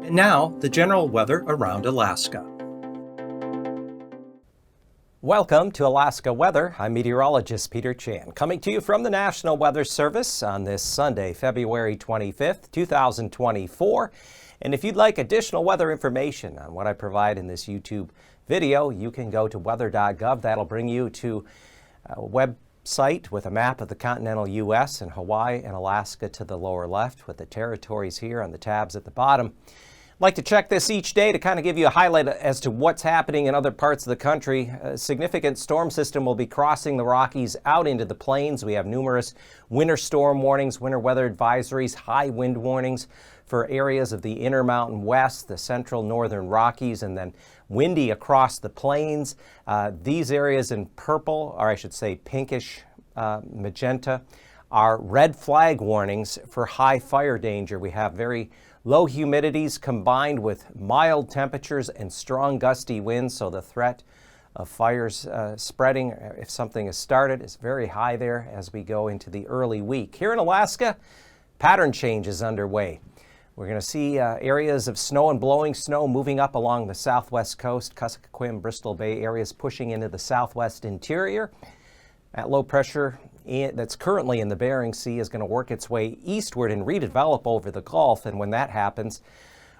And now, the general weather around Alaska. Welcome to Alaska Weather. I'm meteorologist Peter Chan, coming to you from the National Weather Service on this Sunday, February 25th, 2024. And if you'd like additional weather information on what I provide in this YouTube video, you can go to weather.gov. That'll bring you to a website with a map of the continental U.S. and Hawaii and Alaska to the lower left, with the territories here on the tabs at the bottom. I'd like to check this each day to kind of give you a highlight as to what's happening in other parts of the country. A significant storm system will be crossing the Rockies out into the plains. We have numerous winter storm warnings, winter weather advisories, high wind warnings for areas of the Intermountain West, the central northern Rockies, and then windy across the plains. These areas in purple, or I should say pinkish magenta, are red flag warnings for high fire danger. We have very low humidities combined with mild temperatures and strong gusty winds, so the threat of fires spreading, if something is started, is very high there as we go into the early week. Here in Alaska, pattern change is underway. We're going to see areas of snow and blowing snow moving up along the southwest coast, Kuskokwim, Bristol Bay areas pushing into the southwest interior. That low pressure that's currently in the Bering Sea is going to work its way eastward and redevelop over the Gulf. And when that happens,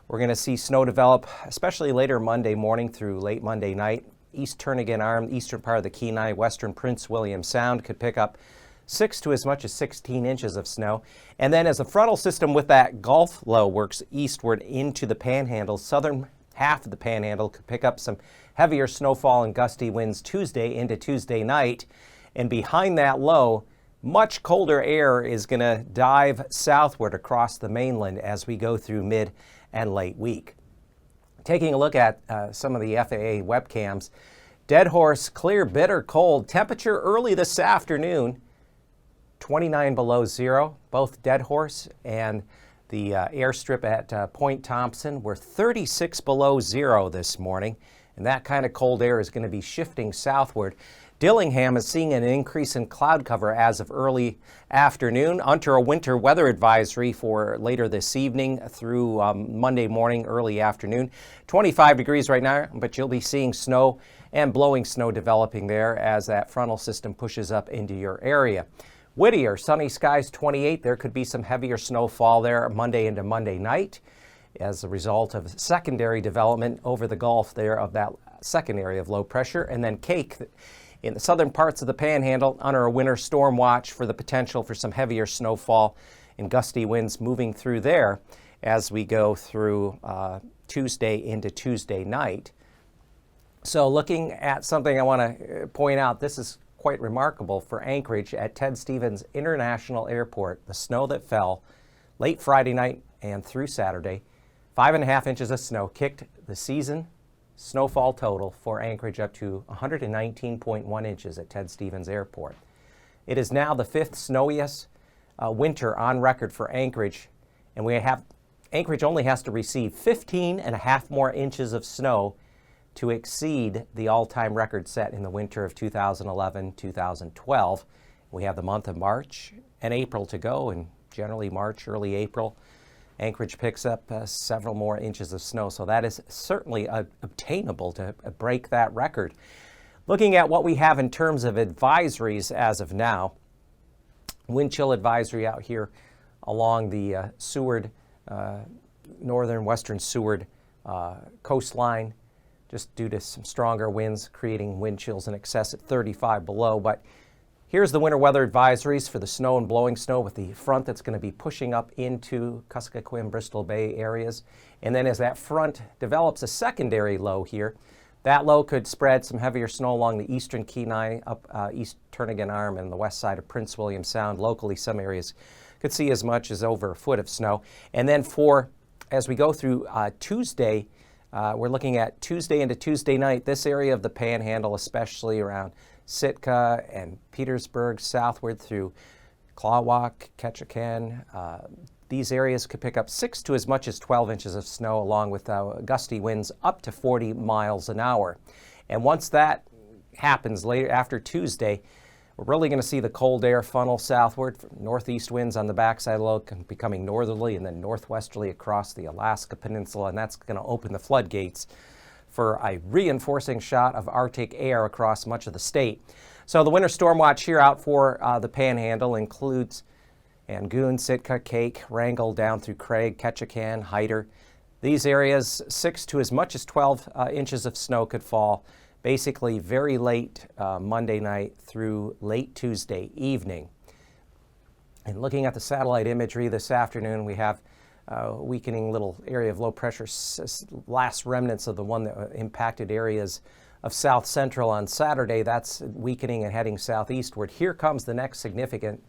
we're going to see snow develop, especially later Monday morning through late Monday night. East Turnagain Arm, eastern part of the Kenai, western Prince William Sound could pick up 6 to as much as 16 inches of snow. And then as the frontal system with that Gulf low works eastward into the Panhandle, southern half of the Panhandle could pick up some heavier snowfall and gusty winds Tuesday into Tuesday night. And behind that low, much colder air is going to dive southward across the mainland as we go through mid and late week. Taking a look at some of the FAA webcams, Dead Horse, clear, bitter cold. Temperature early this afternoon, 29 below zero. Both Dead Horse and the airstrip at Point Thompson were 36 below zero this morning. And that kind of cold air is going to be shifting southward. Dillingham is seeing an increase in cloud cover as of early afternoon, under a winter weather advisory for later this evening through Monday morning, early afternoon. 25 degrees right now, but you'll be seeing snow and blowing snow developing there as that frontal system pushes up into your area. Whittier, sunny skies 28. There could be some heavier snowfall there Monday into Monday night as a result of secondary development over the Gulf there of that second area of low pressure. And then Cake in the southern parts of the Panhandle under a winter storm watch for the potential for some heavier snowfall and gusty winds moving through there as we go through Tuesday into Tuesday night. So looking at something I want to point out, this is quite remarkable for Anchorage at Ted Stevens International Airport. The snow that fell late Friday night and through Saturday, 5.5 inches of snow, kicked the season snowfall total for Anchorage up to 119.1 inches at Ted Stevens Airport. It is now the 5th snowiest winter on record for Anchorage, and Anchorage only has to receive 15.5 more inches of snow to exceed the all-time record set in the winter of 2011-2012. We have the month of March and April to go, and generally March, early April, Anchorage picks up several more inches of snow, so that is certainly obtainable to break that record. Looking at what we have in terms of advisories as of now, wind chill advisory out here along the Seward, northern western Seward coastline, just due to some stronger winds creating wind chills in excess at 35 below. But here's the winter weather advisories for the snow and blowing snow with the front that's going to be pushing up into Kuskokwim, Bristol Bay areas. And then as that front develops a secondary low here, that low could spread some heavier snow along the eastern Kenai, up East Turnagain Arm and the west side of Prince William Sound. Locally, some areas could see as much as over a foot of snow. And then as we go through Tuesday, we're looking at Tuesday into Tuesday night, this area of the Panhandle, especially around Sitka and Petersburg, southward through Clawawk, Ketchikan. These areas could pick up 6 to as much as 12 inches of snow, along with gusty winds up to 40 miles an hour. And once that happens later after Tuesday, We're really going to see the cold air funnel southward. Northeast winds on the backside low becoming northerly and then northwesterly across the Alaska Peninsula, and that's going to open the floodgates for a reinforcing shot of Arctic air across much of the state. So the winter storm watch here out for the Panhandle includes Angoon, Sitka, Cake, Wrangell down through Craig, Ketchikan, Hyder. These areas, 6 to as much as 12 inches of snow could fall basically very late Monday night through late Tuesday evening. And looking at the satellite imagery this afternoon, we have a weakening little area of low pressure, last remnants of the one that impacted areas of south central on Saturday. That's weakening and heading southeastward. Here comes the next significant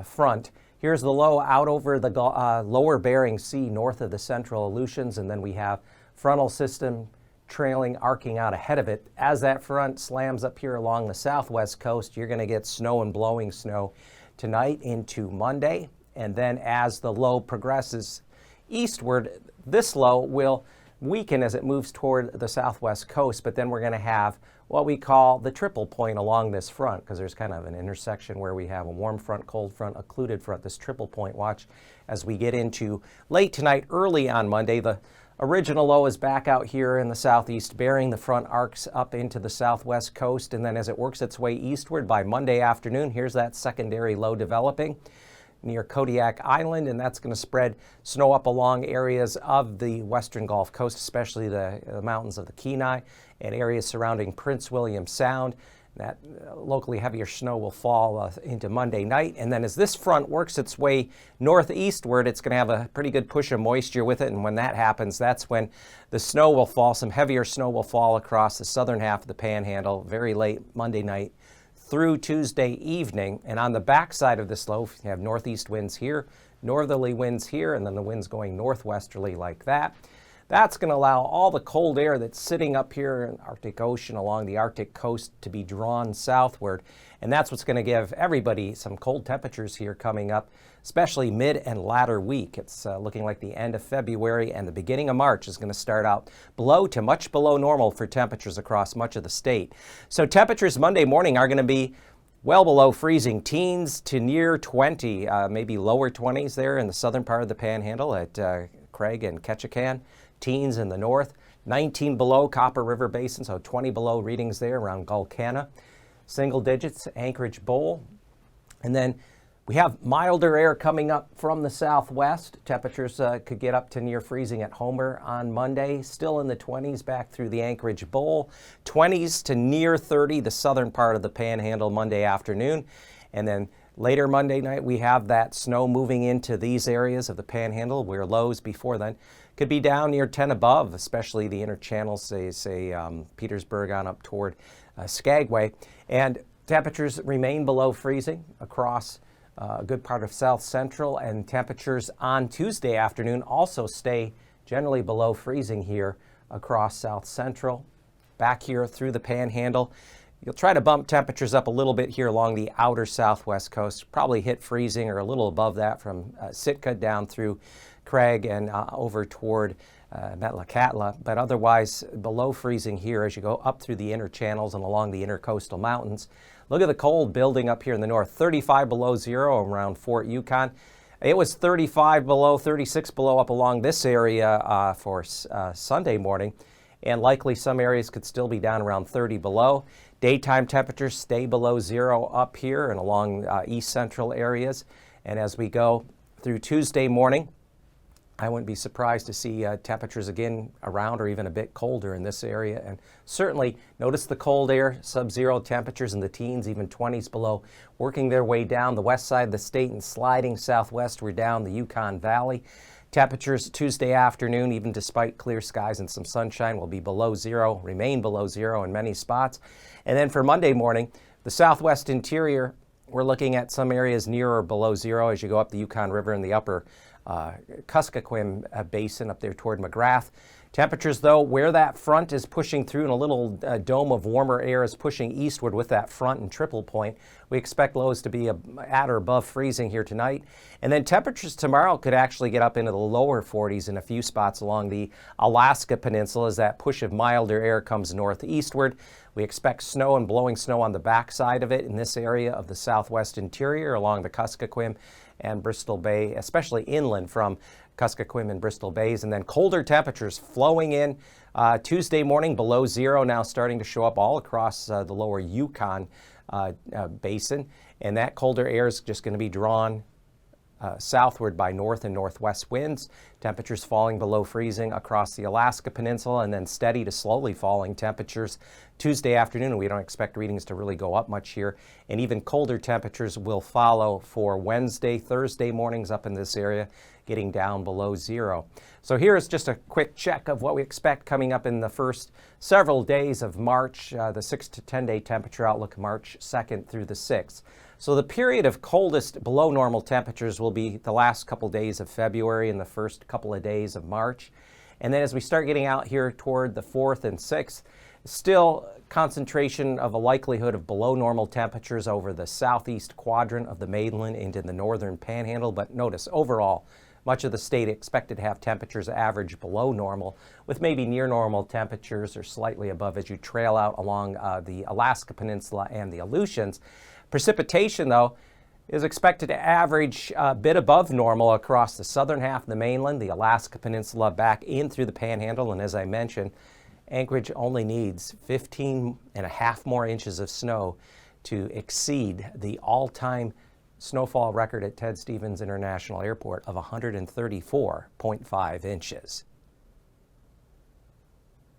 front. Here's the low out over the lower Bering Sea north of the central Aleutians, and then we have frontal system trailing, arcing out ahead of it. As that front slams up here along the southwest coast, you're going to get snow and blowing snow tonight into Monday, and then as the low progresses eastward, this low will weaken as it moves toward the southwest coast, but then we're going to have what we call the triple point along this front, because there's kind of an intersection where we have a warm front, cold front, occluded front, this triple point watch as we get into late tonight, early on Monday. The original low is back out here in the southeast Bering. The front arcs up into the southwest coast, and then as it works its way eastward by Monday afternoon, here's that secondary low developing near Kodiak Island, and that's going to spread snow up along areas of the western Gulf Coast, especially the mountains of the Kenai and areas surrounding Prince William Sound. That locally heavier snow will fall into Monday night, and then as this front works its way northeastward, it's going to have a pretty good push of moisture with it, and when that happens, that's when the snow will fall. Some heavier snow will fall across the southern half of the Panhandle very late Monday night through Tuesday evening. And on the backside of this low, you have northeast winds here, northerly winds here, and then the winds going northwesterly like that. That's going to allow all the cold air that's sitting up here in the Arctic Ocean along the Arctic coast to be drawn southward. And that's what's going to give everybody some cold temperatures here coming up, especially mid and latter week. It's looking like the end of February and the beginning of March is going to start out below to much below normal for temperatures across much of the state. So temperatures Monday morning are going to be well below freezing, teens to near 20, maybe lower 20s there in the southern part of the Panhandle at Craig and Ketchikan. Teens in the north, 19 below Copper River Basin, so 20 below readings there around Gulkana. Single digits, Anchorage Bowl. And then we have milder air coming up from the southwest. Temperatures could get up to near freezing at Homer on Monday, still in the 20s back through the Anchorage Bowl. 20s to near 30, the southern part of the Panhandle Monday afternoon. And then later Monday night, we have that snow moving into these areas of the Panhandle where lows before then could be down near 10 above, especially the inner channels, say Petersburg on up toward Skagway. And temperatures remain below freezing across a good part of south central, and temperatures on Tuesday afternoon also stay generally below freezing here across south central. Back here through the Panhandle, you'll try to bump temperatures up a little bit here along the outer southwest coast, probably hit freezing or a little above that from Sitka down through Craig and over toward Metlakatla, but otherwise below freezing here as you go up through the inner channels and along the intercoastal mountains. Look at the cold building up here in the north, 35 below zero around Fort Yukon. It was 35 below, 36 below up along this area for Sunday morning, and likely some areas could still be down around 30 below. Daytime temperatures stay below zero up here and along east central areas. And as we go through Tuesday morning, I wouldn't be surprised to see temperatures again around or even a bit colder in this area. And certainly notice the cold air, sub-zero temperatures in the teens, even 20s below, working their way down the west side of the state and sliding southwestward down the Yukon Valley. Temperatures Tuesday afternoon, even despite clear skies and some sunshine, will be below zero, remain below zero in many spots. And then for Monday morning, the southwest interior, we're looking at some areas near or below zero as you go up the Yukon River in the upper Kuskokwim Basin up there toward McGrath. Temperatures, though, where that front is pushing through and a little dome of warmer air is pushing eastward with that front and triple point, we expect lows to be at or above freezing here tonight. And then temperatures tomorrow could actually get up into the lower 40s in a few spots along the Alaska Peninsula as that push of milder air comes northeastward. We expect snow and blowing snow on the backside of it in this area of the southwest interior along the Kuskokwim and Bristol Bay, especially inland from Kuskokwim and Bristol Bays, and then colder temperatures flowing in Tuesday morning below zero, now starting to show up all across the lower Yukon basin, and that colder air is just going to be drawn southward by north and northwest winds. Temperatures falling below freezing across the Alaska Peninsula, and then steady to slowly falling temperatures Tuesday afternoon. We don't expect readings to really go up much here, and even colder temperatures will follow for Wednesday, Thursday mornings up in this area, getting down below zero. So here's just a quick check of what we expect coming up in the first several days of March, the 6 to 10 day temperature outlook, March 2nd through the 6th. So the period of coldest below normal temperatures will be the last couple days of February and the first couple of days of March. And then as we start getting out here toward the 4th and 6th, still concentration of a likelihood of below normal temperatures over the southeast quadrant of the mainland into the northern panhandle. But notice overall, much of the state expected to have temperatures average below normal, with maybe near normal temperatures or slightly above as you trail out along the Alaska Peninsula and the Aleutians. Precipitation, though, is expected to average a bit above normal across the southern half of the mainland, the Alaska Peninsula back in through the panhandle, and as I mentioned, Anchorage only needs 15.5 more inches of snow to exceed the all-time snowfall record at Ted Stevens International Airport of 134.5 inches.